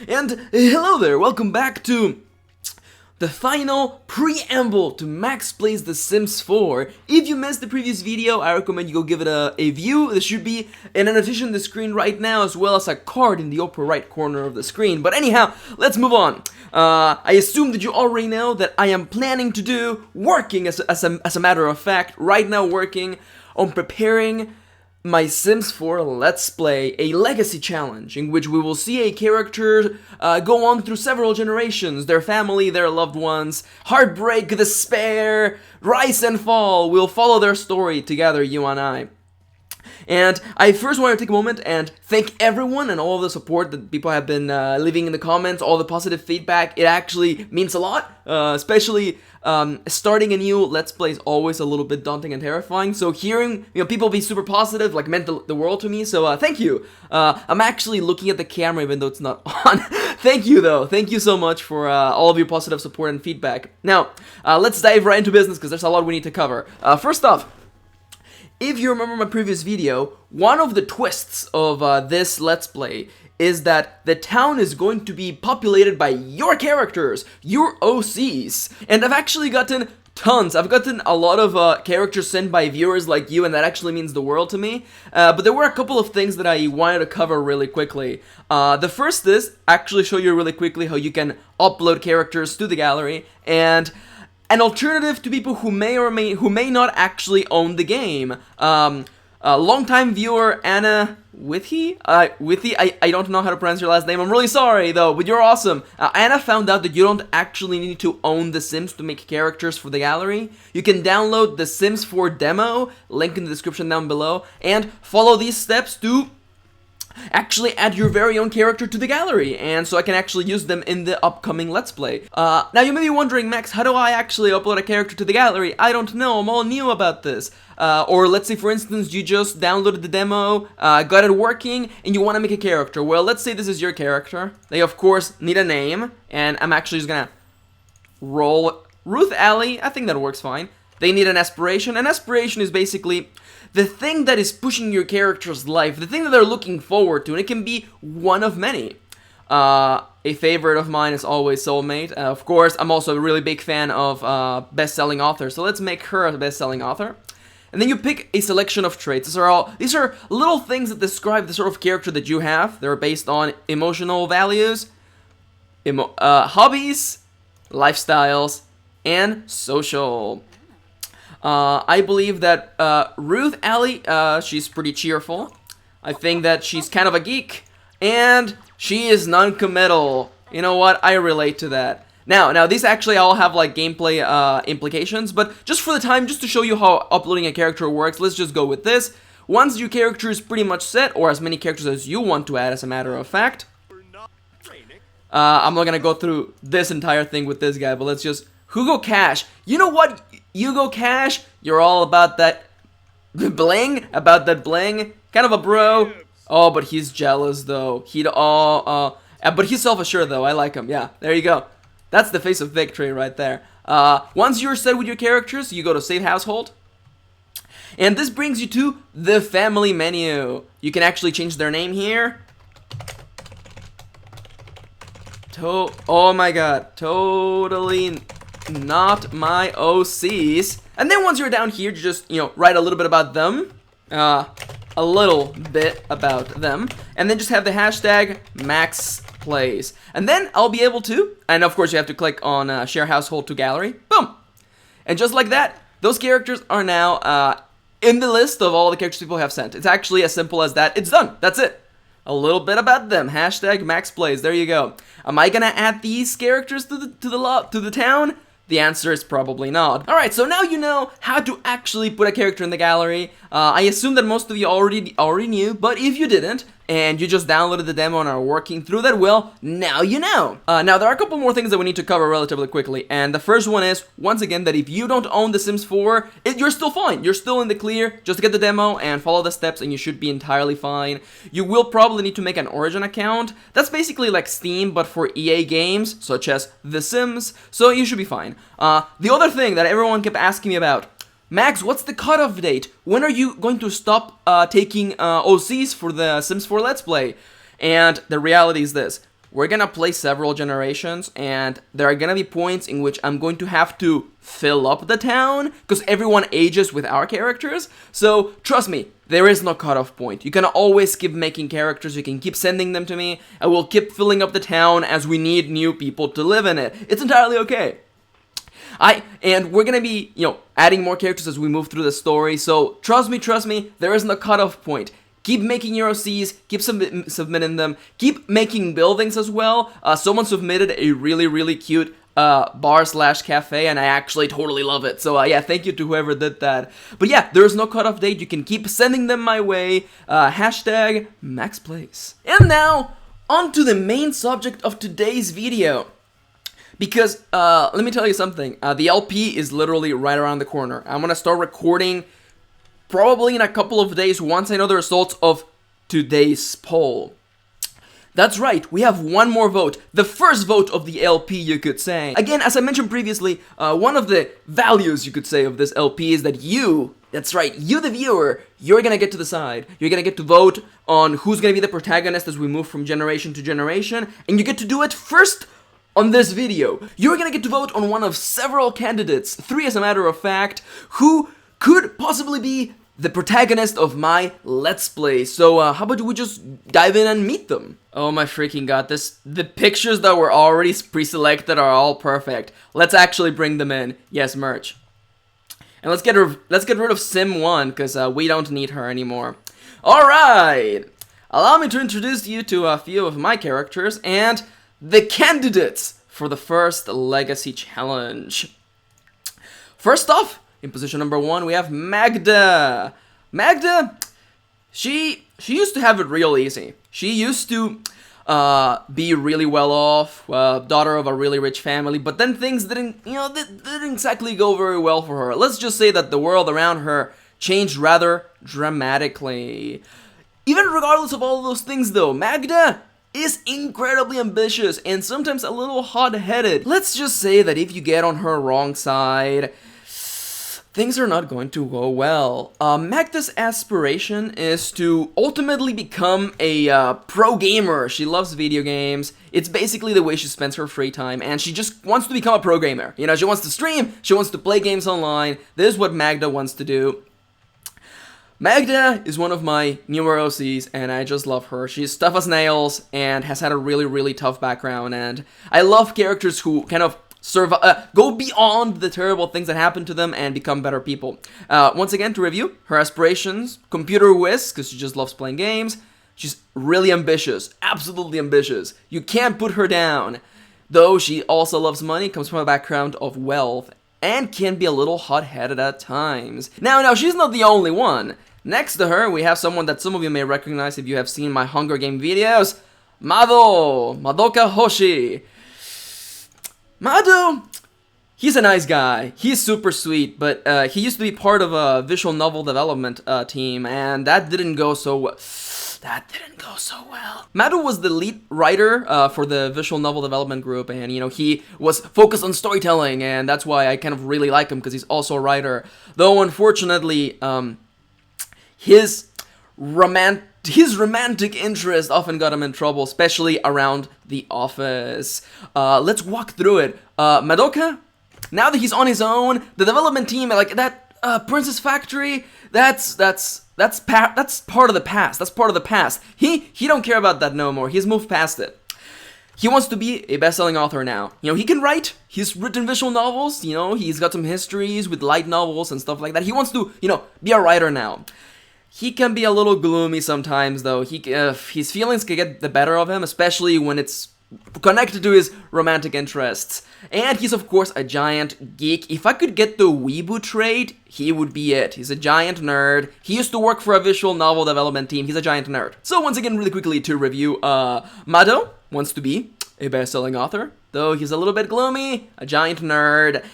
And hello there, welcome back to the final preamble to Max Plays The Sims 4. If you missed the previous video, I recommend you go give it a view. There should be an annotation on the screen right now, as well as a card in the upper right corner of the screen. But anyhow, let's move on. I assume that you already know that I am planning to do, working as a matter of fact, right now working on preparing my Sims 4 Let's Play, a legacy challenge, in which we will see a character go on through several generations, their family, their loved ones, heartbreak, despair, rise and fall. We'll follow their story together, you and I. And I first want to take a moment and thank everyone and all the support that people have been leaving in the comments, all the positive feedback. It actually means a lot, especially starting a new Let's Play is always a little bit daunting and terrifying. So hearing people be super positive meant the world to me. So thank you. I'm actually looking at the camera even though it's not on. Thank you though. Thank you so much for all of your positive support and feedback. Now let's dive right into business because there's a lot we need to cover. First off, if you remember my previous video, one of the twists of this Let's Play is that the town is going to be populated by your characters, your OCs. And I've actually gotten tons. I've gotten a lot of characters sent by viewers like you, and that actually means the world to me. But there were a couple of things that I wanted to cover really quickly. The first is actually show you really quickly how you can upload characters to the gallery, and an alternative to people who may not actually own the game. Longtime viewer Anna Withy, I don't know how to pronounce your last name. I'm really sorry though, but you're awesome. Anna found out that you don't actually need to own The Sims to make characters for the gallery. You can download the Sims 4 demo, link in the description down below, and follow these steps to actually add your very own character to the gallery, and so I can actually use them in the upcoming Let's Play. Now you may be wondering, Max, how do I actually upload a character to the gallery? I don't know, I'm all new about this. Or let's say, for instance, you just downloaded the demo, got it working, and you want to make a character. Well, let's say this is your character. They, of course, need a name, and I'm actually just gonna roll Ruth Alley. I think that works fine. They need an aspiration. An aspiration is basically the thing that is pushing your character's life, the thing that they're looking forward to, and it can be one of many. A favorite of mine is always Soulmate. Of course, I'm also a really big fan of best-selling authors, so let's make her a best-selling author. And then you pick a selection of traits. These are little things that describe the sort of character that you have. They're based on emotional values, hobbies, lifestyles, and social. I believe that Ruth Alley, she's pretty cheerful. I think that she's kind of a geek, and she is non-committal. You know what? I relate to that. Now these actually all have like gameplay implications, but just for the time, just to show you how uploading a character works, let's just go with this. Once your character is pretty much set, or as many characters as you want to add, as a matter of fact, I'm not gonna go through this entire thing with this guy, but let's just Hugo Cash. You know what? Hugo Cash, you're all about that bling, kind of a bro. Oh, but he's jealous though. But he's self-assured though. I like him. Yeah, there you go. That's the face of victory right there. Once you're set with your characters, you go to Save Household. And this brings you to the family menu. You can actually change their name here. Oh my god, totally not my OCs. And then once you're down here, you just, write a little bit about them. A little bit about them. And then just have the hashtag MaxPlays. And then I'll be able to, and of course you have to click on Share Household to Gallery. Boom! And just like that, those characters are now in the list of all the characters people have sent. It's actually as simple as that. It's done. That's it. A little bit about them. Hashtag MaxPlays. There you go. Am I gonna add these characters to the town? The answer is probably not. Alright, so now you know how to actually put a character in the gallery. I assume that most of you already knew, but if you didn't, and you just downloaded the demo and are working through that, well, now you know. Now, there are a couple more things that we need to cover relatively quickly, and the first one is, once again, that if you don't own The Sims 4, you're still fine. You're still in the clear. Just get the demo and follow the steps, and you should be entirely fine. You will probably need to make an Origin account. That's basically like Steam, but for EA games, such as The Sims, so you should be fine. The other thing that everyone kept asking me about, Max, what's the cutoff date? When are you going to stop taking OCs for the Sims 4 Let's Play? And the reality is this. we're gonna play several generations, and there are gonna be points in which I'm going to have to fill up the town, because everyone ages with our characters. So, trust me, there is no cutoff point. You can always keep making characters, you can keep sending them to me, I will keep filling up the town as we need new people to live in it. It's entirely okay. And we're gonna be, adding more characters as we move through the story, so trust me, there isn't a cutoff point. Keep making your OCs, keep submitting them, keep making buildings as well. Someone submitted a really cute bar/cafe, and I actually totally love it. So yeah, thank you to whoever did that. But yeah, there's no cutoff date, you can keep sending them my way. Hashtag MaxPlays. And now, on to the main subject of today's video. Because, let me tell you something, the LP is literally right around the corner. I'm gonna start recording probably in a couple of days once I know the results of today's poll. That's right, we have one more vote, the first vote of the LP, you could say. Again, as I mentioned previously, one of the values, you could say, of this LP is that you, that's right, you the viewer, you're gonna get to decide. You're gonna get to vote on who's gonna be the protagonist as we move from generation to generation, and you get to do it first on this video. You're gonna get to vote on one of several candidates, 3 as a matter of fact, who could possibly be the protagonist of my Let's Play. So how about we just dive in and meet them? Oh my freaking god, the pictures that were already pre-selected are all perfect. Let's actually bring them in. Yes, merch. And let's get rid of Sim 1, because we don't need her anymore. Alright! Allow me to introduce you to a few of my characters and the candidates for the first Legacy Challenge. First off, in position number 1, we have Magda. Magda, she used to have it real easy. She used to be really well off, daughter of a really rich family, but then things didn't exactly go very well for her. Let's just say that the world around her changed rather dramatically. Even regardless of all of those things though, Magda is incredibly ambitious and sometimes a little hot-headed. Let's just say that if you get on her wrong side, things are not going to go well. Magda's aspiration is to ultimately become a pro gamer. She loves video games. It's basically the way she spends her free time, and she just wants to become a pro gamer. She wants to stream, she wants to play games online. This is what Magda wants to do. Magda is one of my newer OCs, and I just love her. She's tough as nails, and has had a really tough background, and I love characters who kind of go beyond the terrible things that happen to them and become better people. Once again, to review, her aspirations, computer whiz, because she just loves playing games. She's really ambitious, absolutely ambitious. You can't put her down. Though she also loves money, comes from a background of wealth, and can be a little hot-headed at times. Now, she's not the only one. Next to her, we have someone that some of you may recognize if you have seen my Hunger Game videos, Madoka Hoshi. Mado, he's a nice guy. He's super sweet, but he used to be part of a visual novel development team, and that didn't go so well. Mado was the lead writer for the visual novel development group, and he was focused on storytelling, and that's why I kind of really like him, because he's also a writer. Though unfortunately, his romantic interest often got him in trouble, especially around the office. Let's walk through it. Madoka, now that he's on his own, the development team, like that Princess Factory, that's part of the past. That's part of the past. He don't care about that no more. He's moved past it. He wants to be a best-selling author now. He can write. He's written visual novels. He's got some histories with light novels and stuff like that. He wants to, be a writer now. He can be a little gloomy sometimes, though. His feelings can get the better of him, especially when it's connected to his romantic interests. And he's, of course, a giant geek. If I could get the weeboo trait, he would be it. He's a giant nerd. He used to work for a visual novel development team. He's a giant nerd. So once again, really quickly to review, Mado wants to be a best-selling author, though he's a little bit gloomy, a giant nerd,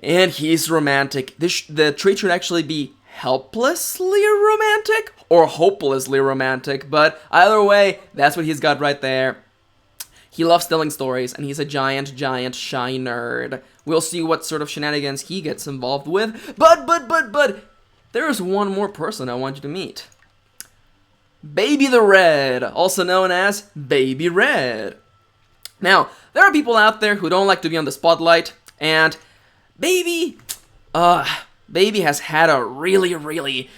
and he's romantic. The trait should actually be helplessly romantic or hopelessly romantic, but either way, that's what he's got right there. He loves telling stories, and he's a giant shy nerd. We'll see what sort of shenanigans he gets involved with, but there's one more person I want you to meet. Baby the Red, also known as Baby Red. Now, there are people out there who don't like to be on the spotlight, and Baby has had a really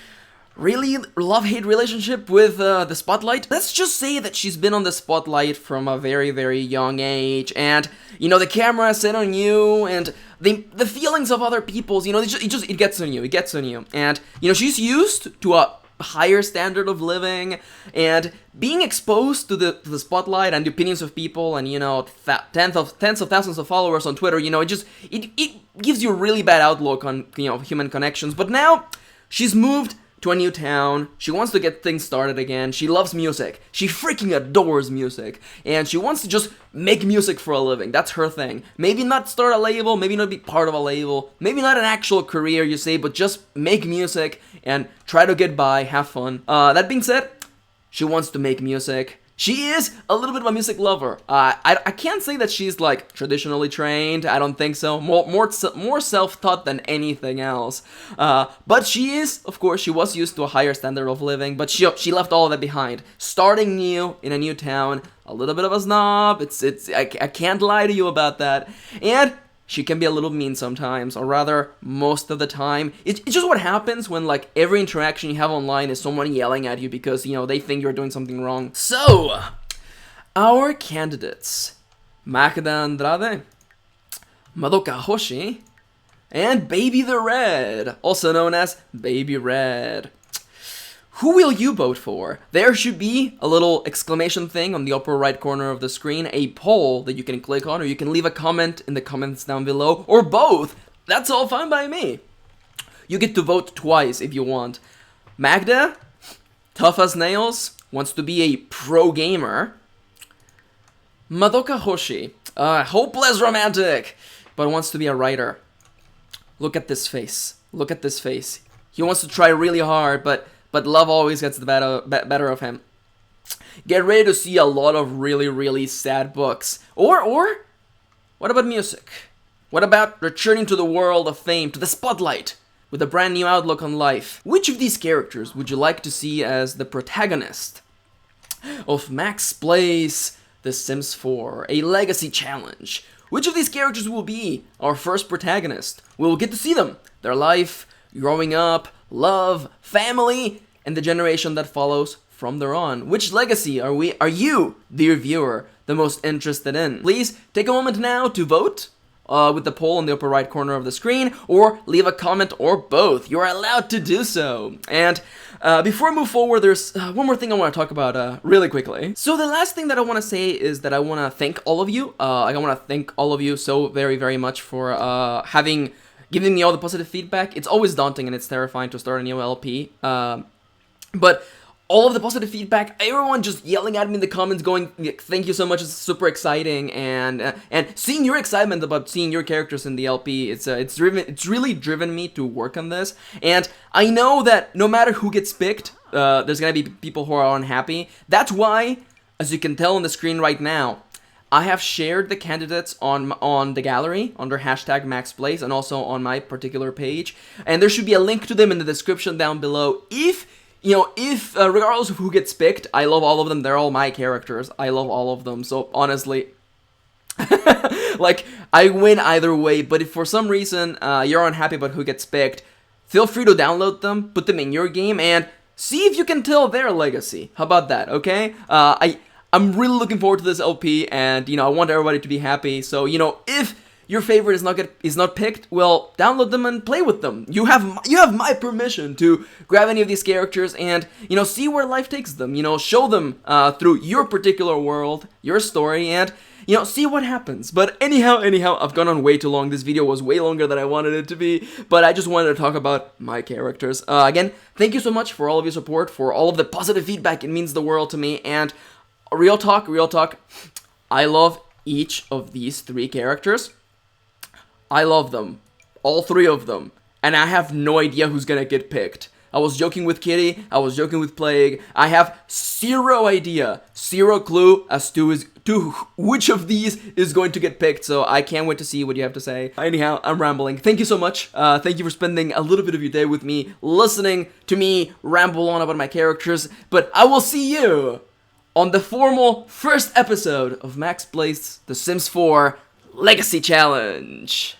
love-hate relationship with the spotlight. Let's just say that she's been on the spotlight from a very young age, and you know, the camera is set on you, and the feelings of other people's, you know, it gets on you, and you know, she's used to a higher standard of living, and being exposed to the spotlight and the opinions of people, and you know, tens of thousands of followers on Twitter, you know, it gives you a really bad outlook on, you know, human connections. But now she's moved to a new town. She wants to get things started again. She loves music. She freaking adores music. And she wants to just make music for a living. That's her thing. Maybe not start a label, maybe not be part of a label, maybe not an actual career, you say, but just make music and try to get by, have fun. That being said, she wants to make music. She is a little bit of a music lover. I can't say that she's like traditionally trained. I don't think so. More self-taught than anything else. But she is, of course, she was used to a higher standard of living. But she left all of that behind. Starting new in a new town, a little bit of a snob. I can't lie to you about that. And she can be a little mean sometimes, or rather, most of the time. It's just what happens when, like, every interaction you have online is someone yelling at you because, you know, they think you're doing something wrong. So, our candidates, Magda Andrade, Madoka Hoshi, and Baby the Red, also known as Baby Red. Who will you vote for? There should be a little exclamation thing on the upper right corner of the screen, a poll that you can click on, or you can leave a comment in the comments down below, or both. That's all fine by me. You get to vote twice if you want. Magda, tough as nails, wants to be a pro gamer. Madoka Hoshi, hopeless romantic, but wants to be a writer. Look at this face. Look at this face. He wants to try really hard, but love always gets the better of him. Get ready to see a lot of really sad books. Or, what about music? What about returning to the world of fame, to the spotlight, with a brand new outlook on life? Which of these characters would you like to see as the protagonist of Max Plays The Sims 4, a legacy challenge? Which of these characters will be our first protagonist? We'll get to see them, their life, growing up, love, family, and the generation that follows from there on. Which legacy are you, dear viewer, the most interested in? Please take a moment now to vote with the poll in the upper right corner of the screen, or leave a comment, or both. You're allowed to do so. And before I move forward, there's one more thing I want to talk about really quickly. So the last thing that I want to say is that I want to thank all of you. I want to thank all of you so very much for giving me all the positive feedback. It's always daunting and it's terrifying to start a new LP. But all of the positive feedback, everyone just yelling at me in the comments going, thank you so much, it's super exciting, and seeing your excitement about seeing your characters in the LP, it's really driven me to work on this. And I know that no matter who gets picked, there's gonna be people who are unhappy. That's why, as you can tell on the screen right now, I have shared the candidates on the gallery under hashtag MaxPlays and also on my particular page, and there should be a link to them in the description down below. If regardless of who gets picked, I love all of them. They're all my characters. I love all of them. So honestly, like, I win either way. But if for some reason you're unhappy about who gets picked, feel free to download them, put them in your game, and see if you can tell their legacy. How about that? Okay. I'm really looking forward to this LP, and I want everybody to be happy. So if your favorite is not picked, well, download them and play with them. You have my permission to grab any of these characters and see where life takes them. Show them through your particular world, your story, and see what happens. But anyhow, I've gone on way too long. This video was way longer than I wanted it to be, but I just wanted to talk about my characters. Again, thank you so much for all of your support, for all of the positive feedback. It means the world to me. And real talk, I love each of these three characters. I love them, all three of them, and I have no idea who's gonna get picked. I was joking with Kitty, I was joking with Plague. I have zero idea, zero clue as to which of these is going to get picked, so I can't wait to see what you have to say. Anyhow, I'm rambling. Thank you so much. Thank you for spending a little bit of your day with me, listening to me ramble on about my characters, but I will see you on the formal first episode of Max Plays The Sims 4 Legacy Challenge.